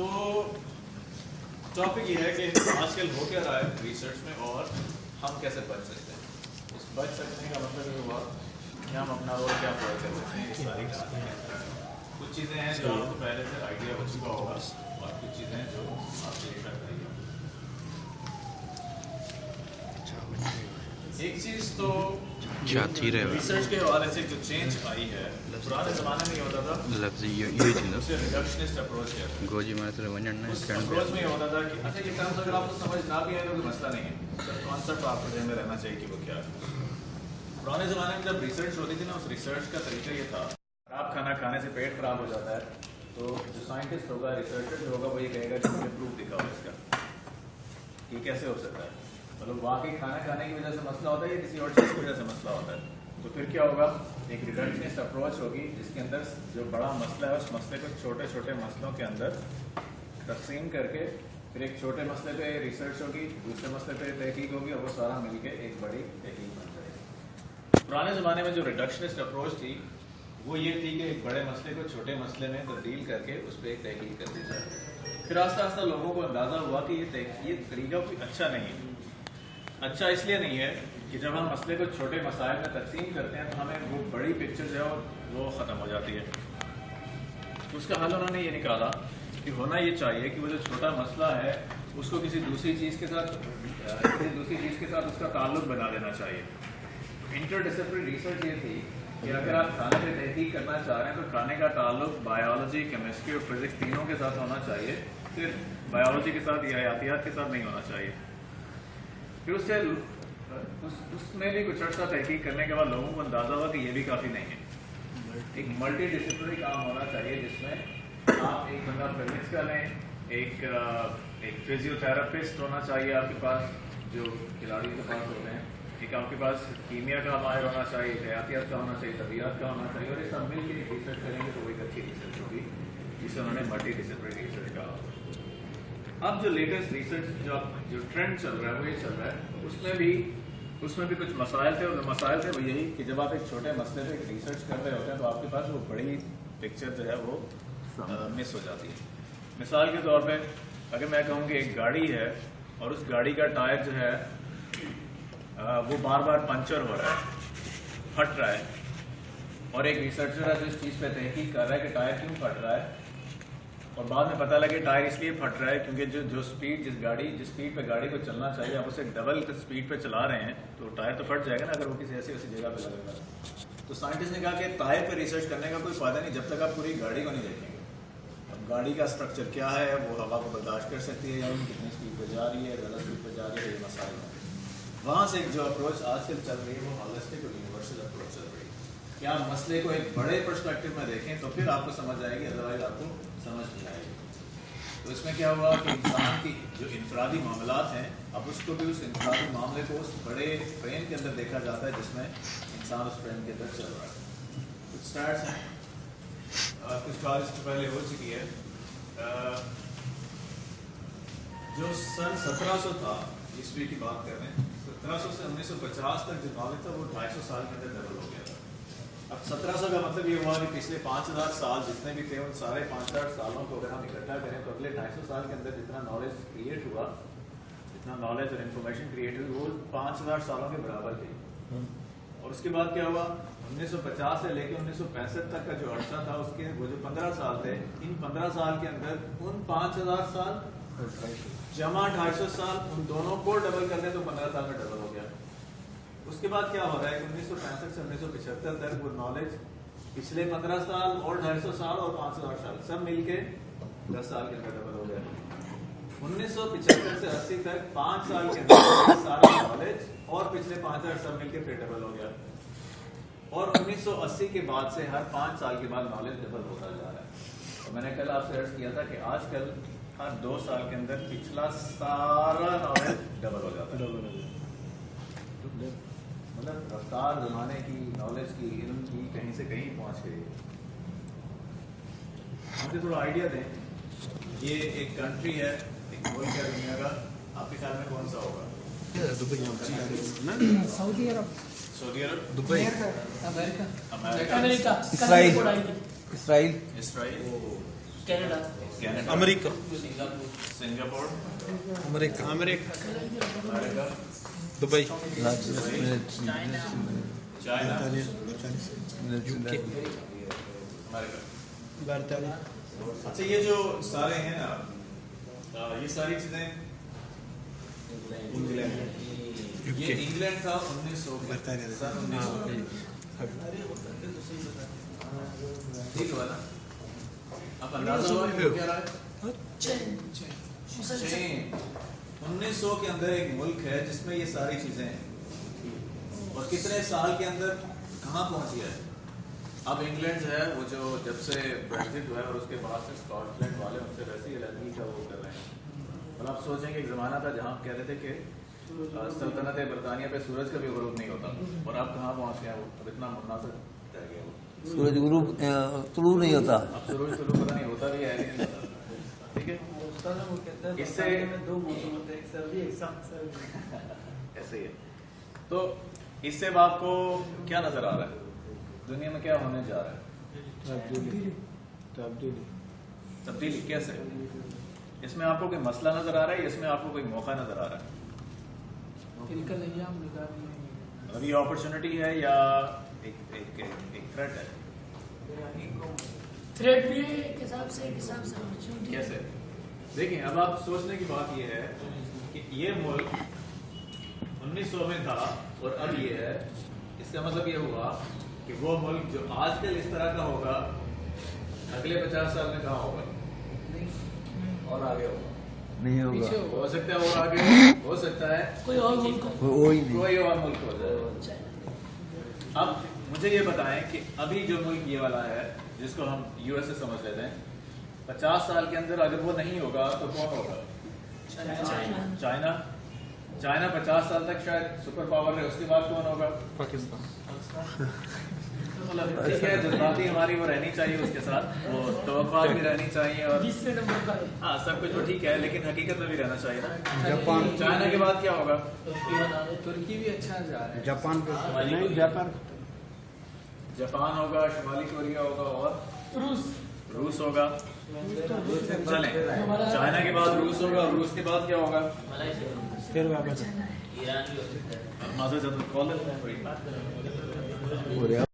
تو ٹاپک یہ ہے کہ آج کل ہو کیا رہا ہے ریسرچ میں اور ہم کیسے بچ سکتے ہیں. اس بچ سکنے کا مطلب یہ ہوا کہ ہم اپنا رول کیا پورا کر سکتے ہیں. یہ ساری کچھ چیزیں ہیں جو آپ کو پہلے سے آئیڈیا ہو چکا ہوگا اور کچھ چیزیں ہیں جو آپ سے کر رہی ہیں. ایک چیز تو ریسرچ کے حوالے سے جو چینج آئی ہے پرانے زمانے میں یہ ہوتا تھا اسے ریڈکشنسٹ اپروچ کہتے ہیں. اس اپروچ میں یہ ہوتا تھا کہ اچھا یہ ٹرمز اگر آپ کو سمجھ نہ بھی آئے تو کوئی مسئلہ نہیں ہے, سر کانسیپٹ آپ کو ذہن میں رہنا چاہیے کہ وہ کیا ہے. پرانے زمانے میں جب ریسرچ ہوتی تھی نا, اس ریسرچ کا طریقہ یہ تھا خراب کھانا کھانے سے پیٹ خراب ہو جاتا ہے تو جو سائنٹسٹ ہوگا, ریسرچر جو ہوگا وہ یہ کہے گا کہ مجھے پروف دکھاؤ اس کا, یہ کیسے ہو سکتا ہے, مطلب واقعی کھانا کھانے کی وجہ سے مسئلہ ہوتا ہے یا کسی اور چیز کی وجہ سے مسئلہ ہوتا ہے. تو پھر کیا ہوگا, ایک ریڈکشنسٹ اپروچ ہوگی جس کے اندر جو بڑا مسئلہ ہے اس مسئلے کو چھوٹے چھوٹے مسئلوں کے اندر تقسیم کر کے پھر ایک چھوٹے مسئلے پہ ریسرچ ہوگی, دوسرے مسئلے پہ تحقیق ہوگی اور وہ سارا مل کے ایک بڑی تحقیق بن جائے گی. پرانے زمانے میں جو ریڈکشنسٹ اپروچ تھی وہ یہ تھی کہ ایک بڑے مسئلے کو چھوٹے مسئلے میں تبدیل کر کے اس پہ ایک تحقیق کر دی جائے. پھر آہستہ آہستہ لوگوں کو اندازہ ہوا کہ یہ طریقہ کوئی اچھا نہیں ہے. اچھا اس لیے نہیں ہے کہ جب ہم مسئلے کو چھوٹے مسائل میں تقسیم کرتے ہیں تو ہمیں وہ بڑی پکچر جو ہے وہ ختم ہو جاتی ہے. اس کا حل انہوں نے یہ نکالا کہ ہونا یہ چاہیے کہ وہ جو چھوٹا مسئلہ ہے اس کو کسی دوسری چیز کے ساتھ اس کا تعلق بنا دینا چاہیے. انٹر ڈسپلنری ریسرچ یہ تھی کہ اگر آپ کھانے پہ تحقیق کرنا چاہ رہے ہیں تو کھانے کا تعلق بایولوجی, کیمسٹری اور فزکس تینوں کے ساتھ ہونا چاہیے, صرف بایولوجی کے ساتھ یا حیاتیات کے ساتھ نہیں ہونا چاہیے. پھر اس میں بھی کچھ عرصہ تحقیق کرنے کے بعد لوگوں کو اندازہ ہوا کہ یہ بھی کافی نہیں ہے. ایک ملٹی ڈسپلنری کام ہونا چاہیے جس میں آپ ایک بندہ فزکس کا لیں, ایک فزیو تھراپسٹ ہونا چاہیے آپ کے پاس جو کھلاڑیوں کے پاس ہوتے ہیں, ایک آپ کے پاس کیمیا کا ماہر ہونا چاہیے, حیاتیات کا ہونا چاہیے, طبیعت کا ہونا چاہیے, اور یہ سب مل کے ریسرچ کریں گے تو وہ ایک اچھی ریسرچ ہوگی جسے انہوں نے ملٹی ڈسپلنری ریسرچ کہا. اب جو لیٹسٹ ریسرچ جو ٹرینڈ چل رہا ہے وہ یہ چل رہا ہے, اس میں بھی کچھ مسائل تھے, اور جو مسائل تھے وہ یہی کہ جب آپ ایک چھوٹے مسئلے پہ ایک ریسرچ کر رہے ہوتے ہیں تو آپ کے پاس وہ بڑی پکچر جو ہے وہ مس ہو جاتی ہے. مثال کے طور پہ اگر میں کہوں کہ ایک گاڑی ہے اور اس گاڑی کا ٹائر جو ہے وہ بار بار پنچر ہو رہا ہے, پھٹ رہا ہے, اور ایک ریسرچر ہے جو اس چیز پہ تحقیق کر رہا ہے کہ ٹائر کیوں پھٹ رہا ہے, اور بعد میں پتہ لگے ٹائر اس لیے پھٹ رہا ہے کیونکہ جو اسپیڈ جس اسپیڈ پہ گاڑی کو چلنا چاہیے آپ اسے ڈبل اسپیڈ پہ چلا رہے ہیں تو ٹائر تو پھٹ جائے گا نا اگر وہ کسی ایسی جگہ پہ لگے گا. تو سائنٹسٹ نے کہا کہ ٹائر پہ ریسرچ کرنے کا کوئی فائدہ نہیں جب تک آپ پوری گاڑی کو نہیں دیکھیں گے. اب گاڑی کا اسٹرکچر کیا ہے, وہ ہوا کو برداشت کر سکتی ہے یا کتنی اسپیڈ پہ جا رہی ہے, غلط اسپیڈ پہ جا رہی ہے, یہ مسائل ہیں. وہاں سے ایک جو اپروچ آج کل چل رہی ہے وہ ہالسٹک اور یونیورسل اپروچ چل رہی ہے کہ آپ مسئلے کو ایک بڑے پرسپیکٹو میں دیکھیں تو پھر آپ کو سمجھ آئے گی, ادروائز آپ کو سمجھ نہیں آئے گی. تو اس میں کیا ہوا کہ انسان کی جو انفرادی معاملات ہیں اب اس کو بھی اس انفرادی معاملے کو اس بڑے فریم کے اندر دیکھا جاتا ہے جس میں انسان اس فریم کے اندر چل رہا ہے. کچھ اسٹارٹس ہیں, کچھ بات اس سے پہلے ہو چکی ہے. جو سن 1700 تھا عیسوی کی بات کر رہے ہیں, 1700 سے 1950 تک جو نالج تھا وہ 250 سال کے اندر ڈبل ہو گیا تھا. اب 1700 کا مطلب یہ ہوا کہ پچھلے 5000 سال جتنے بھی تھے ان سارے 5000 سالوں کو اگر ہم اکٹھا کریں تو اگلے 250 سال کے اندر جتنا نالج کریٹ ہوا, جتنا نالج اور انفارمیشن کریٹ ہوئی وہ 5000 سالوں کے برابر تھی. اور اس کے بعد کیا ہوا, 1950 سے لے کے 1965 تک کا جو عرصہ تھا اس کے وہ جو 15 سال تھے, ان 15 سال کے اندر ان 5000 سال جمع 250 سال ان دونوں کو ڈبل کر دیں تو 15 سال میں ڈبل ہو گیا. اس کے بعد کیا ہو رہا ہے کہ 1965 سے 1975 تک وہ نالج پچھلے 15 سال اور 250 سال اور 5000 سال سب مل کے 10 سال کے اندر ڈبل ہو گیا. 1975 سے 80 تک 5 سال کے اندر سارا نالج اور پچھلے 5000 سب مل کے پھر ڈبل ہو گیا. اور 1980 کے بعد سے ہر 5 سال کے بعد نالج ڈبل ہوتا جا رہا ہے. اور میں نے کل آپ سے عرض کیا تھا کہ آج کل ہر 2 سال کے اندر پچھلا سارا نالج ڈبل ہو جاتا ہے. مطلب رفتار زمانے کی, نالج کی, علم کی کہیں سے کہیں پہنچ گئی. مجھے تھوڑا آئیڈیا دیں, یہ ایک کنٹری ہے, ایک ملک ہے دنیا کا, آپ کے خیال میں کون سا ہوگا؟ سعودی عرب, دبئی, امریکہ, اسرائیل, کینیڈا, کینیڈا, امریکہ, سنگاپور, امریکہ, دبئی, دبئی, چائنا, یوکے, برطانیہ. اچھا یہ جو سارے ہیں نا, یہ ساری چیزیں یہ انگلینڈ تھا 1900 سن 1900 ٹھیک ہوا نا. اب اندازہ ہوا کہ کیا رہا ہے 1900 کے اندر ایک ملک ہے جس میں یہ ساری چیزیں ہیں, اور کتنے سال کے اندر کہاں پہنچ گیا ہے. اب انگلینڈ جو ہے وہ جو جب سے بریگزٹ ہوا ہے اور اس کے بعد سے اسکاٹ لینڈ والے ان سے ویسی علیحدگی کا وہ کر رہے ہیں. اور آپ سوچیں کہ ایک زمانہ تھا جہاں کہہ رہے تھے کہ سلطنت برطانیہ پہ سورج کا بھی غروب نہیں ہوتا, اور اب کہاں پہنچ گیا وہ, اب اتنا مناسب رہ گیا وہ, سورج غروب طلوع نہیں ہوتا. اب سورج طلوع پتہ نہیں ہوتا بھی ہے نہیں ہوتا. ٹھیک ہے, اس سے دو موسم ہوتے ہیں, ایک سردی ایک سخت سردی. ایسے ہی ہے. تو اس سے آپ کو کیا نظر آ رہا ہے دنیا میں کیا ہونے جا رہا ہے؟ تبدیلی کیسے؟ اس میں آپ کو کوئی مسئلہ نظر آ رہا ہے یا اس میں آپ کو کوئی موقع نظر آ رہا ہے؟ ابھی یہ اپرچونٹی ہے یا ایک تھریٹ ہے؟ تھریٹ بھی ہے ایک حساب سے اپرچونٹی. کیسے؟ دیکھیں اب آپ سوچنے کی بات یہ ہے کہ یہ ملک 1900 میں تھا اور اب یہ ہے, اس کا مطلب یہ ہوا کہ وہ ملک جو آج کل اس طرح کا ہوگا اگلے 50 سال میں کہاں ہوگا اور آگے ہوگا نہیں ہوگا, ہو سکتا ہے اور آگے ہو سکتا ہے کوئی اور ملک وہی نہیں. کوئی اور ملک ہو جائے. اب مجھے یہ بتائیں کہ ابھی جو ملک یہ والا ہے جس کو ہم یو ایس اے سمجھ لیتے ہیں, 50 سال کے اندر اگر وہ نہیں ہوگا تو کون ہوگا؟ چائنا. چائنا 50 سال تک شاید سپر پاور ہے, اس کے بعد کون ہوگا؟ پاکستان. ٹھیک ہے, جذباتی ہماری وہ رہنی چاہیے, اس کے ساتھ وہ توقعات بھی رہنی چاہیے, اور 20 سے نمبر کا ہے. ہاں سب کچھ وہ ٹھیک ہے, لیکن حقیقت میں بھی رہنا چاہیے نا. جاپان, چائنا کے بعد کیا ہوگا؟ ترکی بھی اچھا جا رہا ہے. جاپان پہ جاپان ہوگا, شمالی کوریا ہوگا, اور روس ہوگا. چلیں, چائنا کے بعد روس ہوگا, اور روس کے بعد کیا ہوگا؟ پھر واپس معذرت